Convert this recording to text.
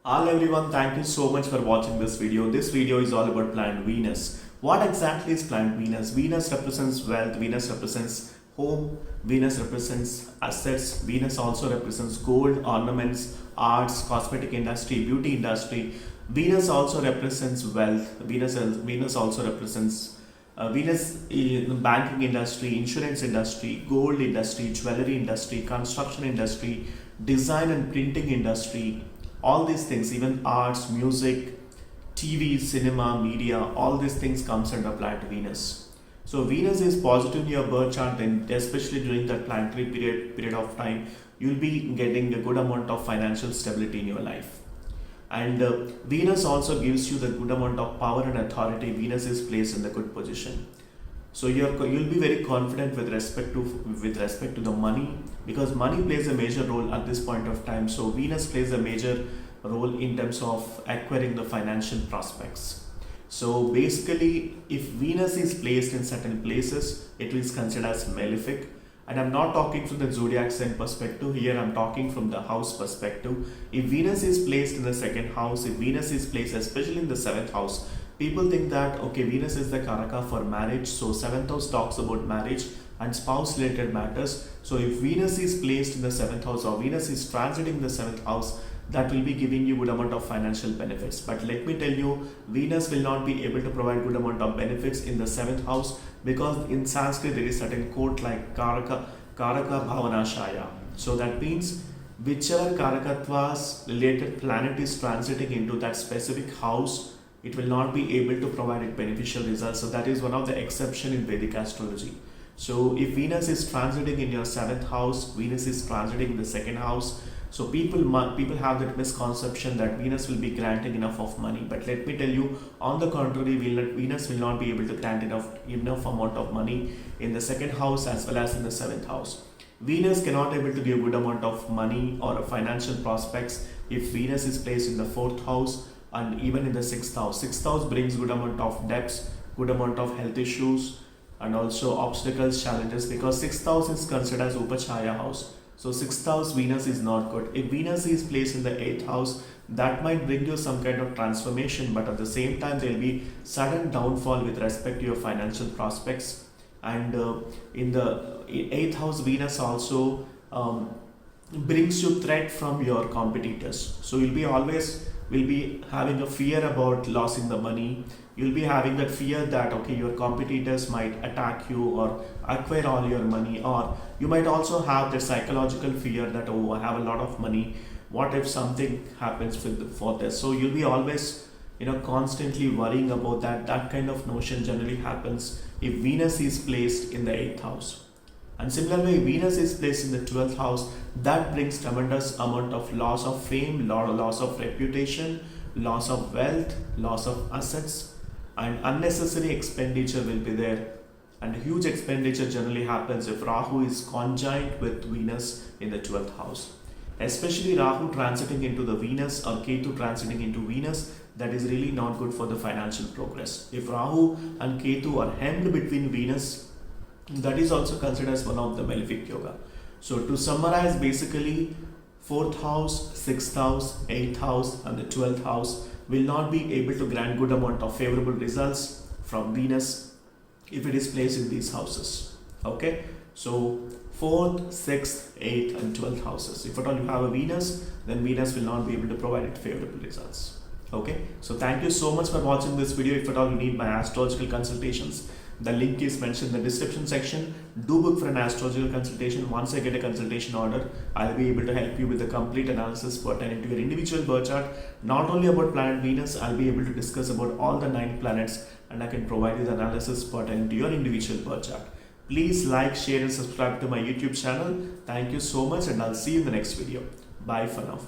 Hello everyone, thank you so much for watching this video. This video is all about planet Venus. What exactly is planet Venus? Venus represents wealth, Venus represents home, Venus represents assets, Venus also represents gold, ornaments, arts, cosmetic industry, beauty industry. Venus also represents wealth, Venus also represents Venus in the banking industry, insurance industry, gold industry, jewelry industry, construction industry, design and printing industry, all these things, even arts, music, TV, cinema, media, all these things comes under planet Venus. So Venus is positive in your birth chart, and especially during that planetary period of time, you'll be getting a good amount of financial stability in your life. And Venus also gives you the good amount of power and authority. Venus is placed in the good position. So you'll be very confident with respect to the money, because money plays a major role at this point of time. So Venus plays a major role in terms of acquiring the financial prospects. So basically, if Venus is placed in certain places, it is considered as malefic. And I'm not talking from the zodiac sign perspective here, I'm talking from the house perspective. If Venus is placed in the second house, if Venus is placed especially in the seventh house, people think that, okay, Venus is the Karaka for marriage. So seventh house talks about marriage and spouse related matters. So if Venus is placed in the seventh house, or Venus is transiting the seventh house, that will be giving you good amount of financial benefits. But let me tell you, Venus will not be able to provide good amount of benefits in the seventh house, because in Sanskrit there is certain quote like Karaka Bhavanashaya. So that means whichever Karakatva's related planet is transiting into that specific house, it will not be able to provide it beneficial results. So that is one of the exception in Vedic astrology. So if Venus is transiting in your seventh house, Venus is transiting in the second house, so people have that misconception that Venus will be granting enough of money. But let me tell you, on the contrary, Venus will not be able to grant enough amount of money in the second house as well as in the seventh house. Venus cannot able to give good amount of money or financial prospects if Venus is placed in the fourth house and even in the sixth house. Sixth house brings good amount of debts, good amount of health issues, and also obstacles, challenges, because sixth house is considered as Upachaya house. So sixth house Venus is not good. If Venus is placed in the eighth house, that might bring you some kind of transformation, but at the same time there will be sudden downfall with respect to your financial prospects. And in the eighth house, Venus also brings you threat from your competitors. So you'll be having a fear about losing the money. You'll be having that fear that, okay, your competitors might attack you or acquire all your money, or you might also have the psychological fear that, oh, I have a lot of money, what if something happens for this? So you'll be always constantly worrying about that. That kind of notion generally happens if Venus is placed in the 8th house. And similarly, Venus is placed in the 12th house, that brings tremendous amount of loss of fame, loss of reputation, loss of wealth, loss of assets, and unnecessary expenditure will be there. And huge expenditure generally happens if Rahu is conjunct with Venus in the 12th house. Especially Rahu transiting into the Venus or Ketu transiting into Venus, that is really not good for the financial progress. If Rahu and Ketu are hemmed between Venus, that is also considered as one of the malefic yoga. So to summarize, basically 4th house, 6th house, 8th house and the 12th house will not be able to grant good amount of favorable results from Venus if it is placed in these houses. Okay, so 4th, 6th, 8th and 12th houses. If at all you have a Venus, then Venus will not be able to provide it favorable results. Okay, so thank you so much for watching this video. If at all you need my astrological consultations, the link is mentioned in the description section. Do book for an astrological consultation. Once I get a consultation order, I'll be able to help you with the complete analysis pertaining to your individual birth chart. Not only about planet Venus, I'll be able to discuss about all the 9 planets, and I can provide you the analysis pertaining to your individual birth chart. Please like, share and subscribe to my YouTube channel. Thank you so much, and I'll see you in the next video. Bye for now.